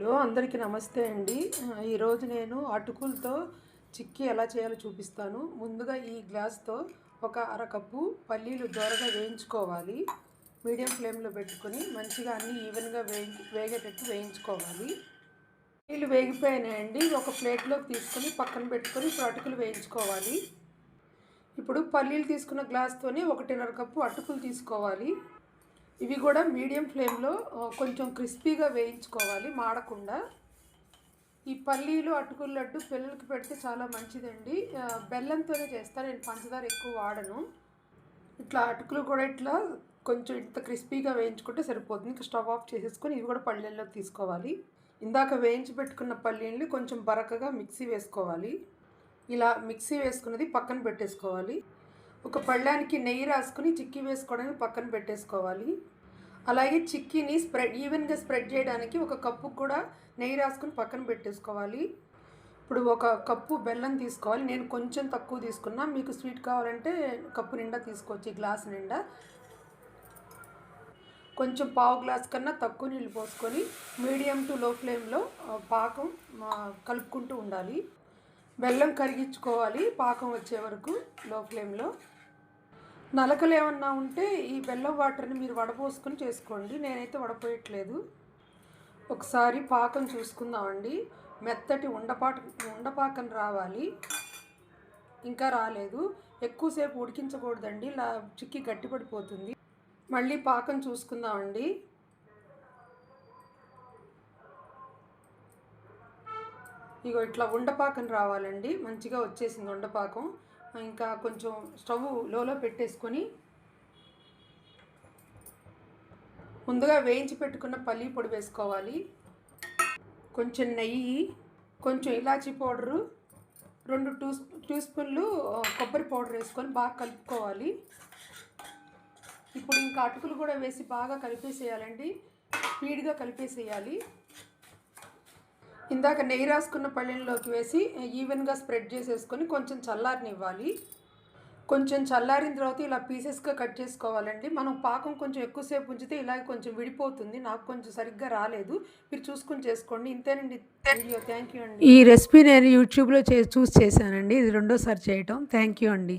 Hello అందరికీ నమస్తే అండి. ఈరోజు నేను అటుకులతో చిక్కీ ఎలా చేయాలో చూపిస్తాను. ముందుగా ఈ గ్లాస్తో ఒక అరకప్పు పల్లీలు దోరగా వేయించుకోవాలి. మీడియం ఫ్లేమ్లో పెట్టుకొని మంచిగా అన్నీ ఈవెన్గా వేగేటట్టు వేయించుకోవాలి. పల్లీలు వేగిపోయినాయండి. ఒక ప్లేట్లోకి తీసుకొని పక్కన పెట్టుకొని ఇప్పుడు అటుకులు వేయించుకోవాలి. ఇప్పుడు పల్లీలు తీసుకున్న గ్లాస్తోనే 1.5 కప్పు అటుకులు తీసుకోవాలి. ఇవి కూడా మీడియం ఫ్లేమ్లో కొంచెం క్రిస్పీగా వేయించుకోవాలి, మాడకుండా. ఈ పల్లీలు అటుకుల లడ్డు పిల్లలకి పెడితే చాలా మంచిదండి. బెల్లంతోనే చేస్తాను, నేను పంచదార ఎక్కువ వాడను. ఇట్లా అటుకులు కూడా ఇట్లా కొంచెం ఇంత క్రిస్పీగా వేయించుకుంటే సరిపోతుంది. ఇంకా స్టవ్ ఆఫ్ చేసేసుకొని ఇవి కూడా పల్లీల్లోకి తీసుకోవాలి. ఇందాక వేయించి పెట్టుకున్న పల్లీల్ని కొంచెం బరకగా మిక్సీ వేసుకోవాలి. ఇలా మిక్సీ వేసుకున్నది పక్కన పెట్టేసుకోవాలి. ఒక పళ్ళానికి నెయ్యి రాసుకుని చిక్కీ వేసుకోవడానికి పక్కన పెట్టేసుకోవాలి. అలాగే చిక్కీని ఈవెన్గా స్ప్రెడ్ చేయడానికి ఒక కప్పు కూడా నెయ్యి రాసుకుని పక్కన పెట్టేసుకోవాలి. ఇప్పుడు ఒక కప్పు బెల్లం తీసుకోవాలి. నేను కొంచెం తక్కువ తీసుకున్నా, మీకు స్వీట్ కావాలంటే కప్పు నిండా తీసుకోవచ్చు. ఈ గ్లాస్ నిండా కొంచెం పావు గ్లాస్ కన్నా తక్కువ నీళ్ళు పోసుకొని మీడియం టు లో ఫ్లేమ్లో పాకం కలుపుకుంటూ ఉండాలి. బెల్లం కరిగించుకోవాలి పాకం వచ్చే వరకు లో ఫ్లేమ్లో. నలకలు ఏమన్నా ఉంటే ఈ బెల్లం వాటర్ని మీరు వడపోసుకొని చేసుకోండి, నేనైతే వడపోయట్లేదు. ఒకసారి పాకం చూసుకుందామండి. మెత్తటి ఉండపాకం రావాలి. ఇంకా రాలేదు. ఎక్కువసేపు ఉడికించకూడదండి, ఇలా చిక్కి గట్టిపడిపోతుంది. మళ్ళీ పాకం చూసుకుందామండి. ఇగో ఇట్లా ఉండపాకం రావాలండి. మంచిగా వచ్చేసింది ఉండపాకం. ఇంకా కొంచెం స్టవ్ లోలో పెట్టేసుకొని ముందుగా వేయించి పెట్టుకున్న పల్లీ పొడి వేసుకోవాలి. కొంచెం నెయ్యి, కొంచెం ఇలాచీ పౌడరు, 2 టీ స్పూన్లు కొబ్బరి పౌడర్ వేసుకొని బాగా కలుపుకోవాలి. ఇప్పుడు ఇంకా అటుకులు కూడా వేసి బాగా కలిపేసేయాలండి, స్పీడ్గా కలిపేసేయాలి. ఇందాక నెయ్యి రాసుకున్న పళ్ళెంలోకి వేసి ఈవెన్గా స్ప్రెడ్ చేసేసుకొని కొంచెం చల్లారనివ్వాలి. కొంచెం చల్లారిన తర్వాత ఇలా పీసెస్గా కట్ చేసుకోవాలండి. మనం పాకం కొంచెం ఎక్కువసేపు ఉంచితే ఇలాగే కొంచెం విడిపోతుంది. నాకు కొంచెం సరిగ్గా రాలేదు, మీరు చూసుకొని చేసుకోండి. ఇంతేనండి వీడియో. థ్యాంక్ యూ అండి. ఈ రెసిపీ నేను యూట్యూబ్లో చూసి చేశానండి. ఇది రెండోసారి చేయటం. థ్యాంక్ యూ అండి.